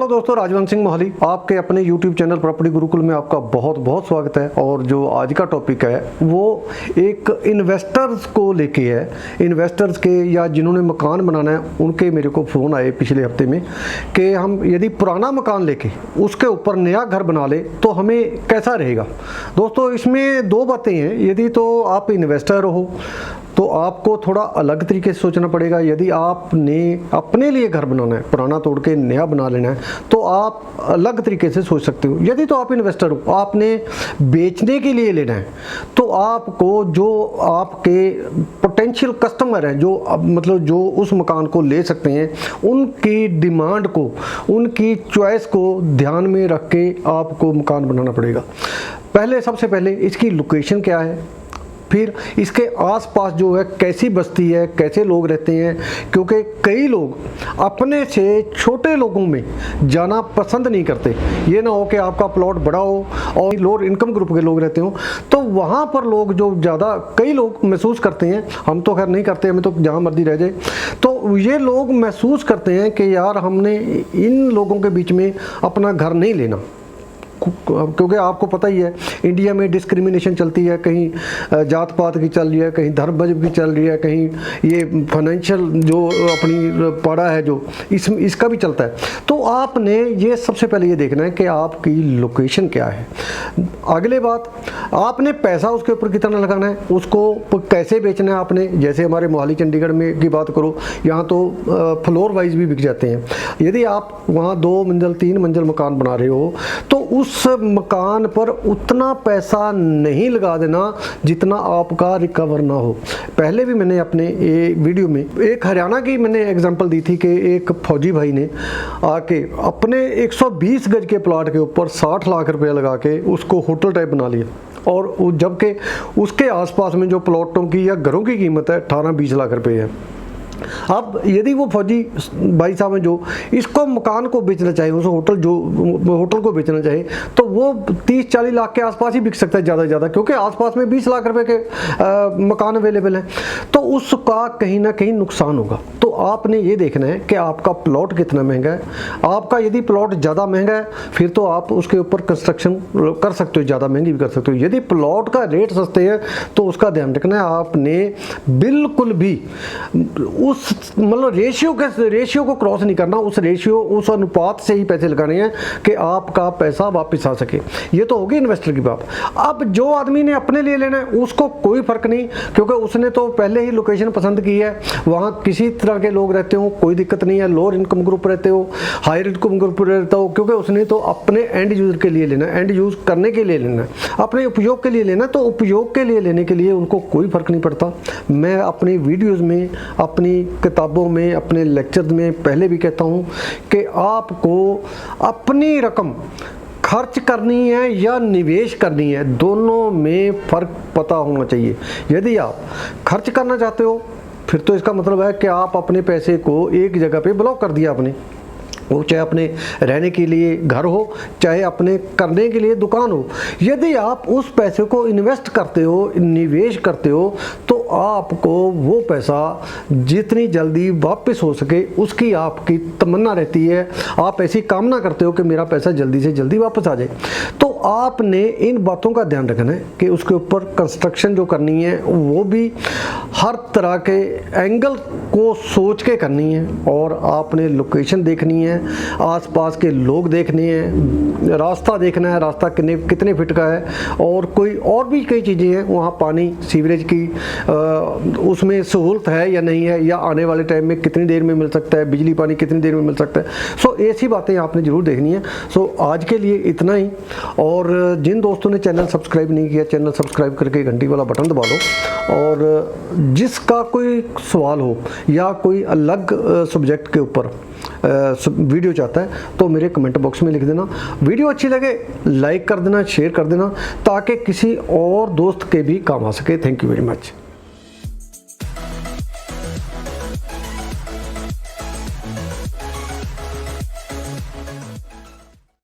Hello दोस्तों, राजवंश सिंह मोहाली आपके अपने YouTube चैनल प्रॉपर्टी गुरुकुल में आपका बहुत बहुत स्वागत है। और जो आज का टॉपिक है वो एक इन्वेस्टर्स को लेके है। इन्वेस्टर्स के या जिन्होंने मकान बनाना है उनके मेरे को फ़ोन आए पिछले हफ्ते में कि हम यदि पुराना मकान लेके उसके ऊपर नया घर बना ले तो हमें कैसा रहेगा। दोस्तों, इसमें दो बातें हैं। यदि तो आप इन्वेस्टर हो तो आपको थोड़ा अलग तरीके से सोचना पड़ेगा। यदि आपने अपने लिए घर बनाना है, पुराना तोड़ के नया बना लेना है, तो आप अलग तरीके से सोच सकते हो। यदि तो आप इन्वेस्टर हो, आपने बेचने के लिए लेना है, तो आपको जो आपके पोटेंशियल कस्टमर हैं, जो मतलब जो उस मकान को ले सकते हैं, उनकी डिमांड को, उनकी चॉइस को ध्यान में रख के आपको मकान बनाना पड़ेगा। सबसे पहले इसकी लोकेशन क्या है, फिर इसके आसपास जो है कैसी बस्ती है, कैसे लोग रहते हैं, क्योंकि कई लोग अपने से छोटे लोगों में जाना पसंद नहीं करते। ये ना हो कि आपका प्लॉट बड़ा हो और लोअर इनकम ग्रुप के लोग रहते हो, तो वहाँ पर लोग जो ज़्यादा कई लोग महसूस करते हैं, हम तो खैर नहीं करते, हमें तो जहाँ मर्जी रह जाए, तो ये लोग महसूस करते हैं कि यार हमने इन लोगों के बीच में अपना घर नहीं लेना। क्योंकि आपको पता ही है इंडिया में डिस्क्रिमिनेशन चलती है, कहीं जात पात की चल रही है, कहीं धर्म की चल रही है, कहीं ये फाइनेंशियल जो अपनी पड़ा है जो इसका भी चलता है। तो आपने ये सबसे पहले ये देखना है कि आपकी लोकेशन क्या है। अगले बात, आपने पैसा उसके ऊपर कितना लगाना है, उसको कैसे बेचना है आपने। जैसे हमारे मोहाली चंडीगढ़ में की बात करो, यहाँ तो फ्लोर वाइज भी बिक जाते हैं। यदि आप वहाँ 2 मंजिल 3 मंजिल मकान बना रहे हो तो उस मकान पर उतना पैसा नहीं लगा देना जितना आपका रिकवर ना हो। पहले भी मैंने अपने वीडियो में एक हरियाणा की मैंने एग्जांपल दी थी कि एक फौजी भाई ने आके अपने 120 गज के प्लॉट के ऊपर 60 लाख रुपया लगा के उसको होटल टाइप बना लिया, और जबकि उसके आसपास में जो प्लॉटों की या घरों की कीमत है 18-20 लाख रुपए है। अब यदि वो फौजी भाई साहब हैं जो इसको मकान को बेचना चाहे, उस होटल को बेचना चाहे, तो वो 30-40 लाख के आसपास ही बिक सकता है ज़्यादा से ज़्यादा, क्योंकि आसपास में 20 लाख रुपए के मकान अवेलेबल हैं। तो उसका कहीं ना कहीं नुकसान होगा। तो आपने ये देखना है कि आपका प्लॉट कितना महंगा है। आपका यदि प्लॉट ज़्यादा महंगा है फिर तो आप उसके ऊपर कंस्ट्रक्शन कर सकते हो, ज़्यादा महंगी भी कर सकते हो। यदि प्लॉट का रेट सस्ते हैं तो उसका ध्यान रखना है। आपने बिल्कुल भी उस मतलब रेशियो को क्रॉस नहीं करना। उस अनुपात से ही पैसे लगाने हैं कि आपका पैसा वापस आ सके। ये तो होगी इन्वेस्टर की बात। अब जो आदमी ने अपने लिए लेना है उसको कोई फर्क नहीं, क्योंकि उसने तो पहले ही लोकेशन पसंद की है, वहाँ किसी तरह के लोग रहते हो कोई दिक्कत नहीं है, लोअर इनकम ग्रुप रहते हो, हायर इनकम ग्रुप रहता हो, क्योंकि उसने तो अपने एंड यूजर के लिए लेना है, एंड यूज करने के लिए लेना है, अपने उपयोग के लिए लेना है। तो उपयोग के लिए लेने के लिए उनको कोई फर्क नहीं पड़ता। मैं अपनी वीडियोज़ में, अपनी किताबों में, अपने लेक्चर में पहले भी कहता हूं कि आपको अपनी रकम खर्च करनी है या निवेश करनी है, दोनों में फ़र्क पता होना चाहिए। यदि आप खर्च करना चाहते हो फिर तो इसका मतलब है कि आप अपने पैसे को एक जगह पे ब्लॉक कर दिया आपने, वो चाहे अपने रहने के लिए घर हो, चाहे अपने करने के लिए दुकान हो। यदि आप उस पैसे को इन्वेस्ट करते हो, निवेश करते हो, तो आपको वो पैसा जितनी जल्दी वापस हो सके उसकी आपकी तमन्ना रहती है। आप ऐसी कामना करते हो कि मेरा पैसा जल्दी से जल्दी वापस आ जाए। तो आपने इन बातों का ध्यान रखना है कि उसके ऊपर कंस्ट्रक्शन जो करनी है वो भी हर तरह के एंगल को सोच के करनी है, और आपने लोकेशन देखनी है, आसपास के लोग देखने हैं, रास्ता देखना है, रास्ता कितने फीट का है, और कोई और भी कई चीज़ें हैं। वहाँ पानी सीवरेज की उसमें सहूलत है या नहीं है, या आने वाले टाइम में कितनी देर में मिल सकता है, बिजली पानी कितनी देर में मिल सकता है। सो ऐसी बातें आपने ज़रूर देखनी है। सो आज के लिए इतना ही। और जिन दोस्तों ने चैनल सब्सक्राइब नहीं किया, चैनल सब्सक्राइब करके घंटी वाला बटन दबा लो। और जिसका कोई सवाल हो या कोई अलग सब्जेक्ट के ऊपर वीडियो चाहता है तो मेरे कमेंट बॉक्स में लिख देना। वीडियो अच्छी लगे लाइक कर देना, शेयर कर देना, ताकि किसी और दोस्त के भी काम आ सके। Thank you very much.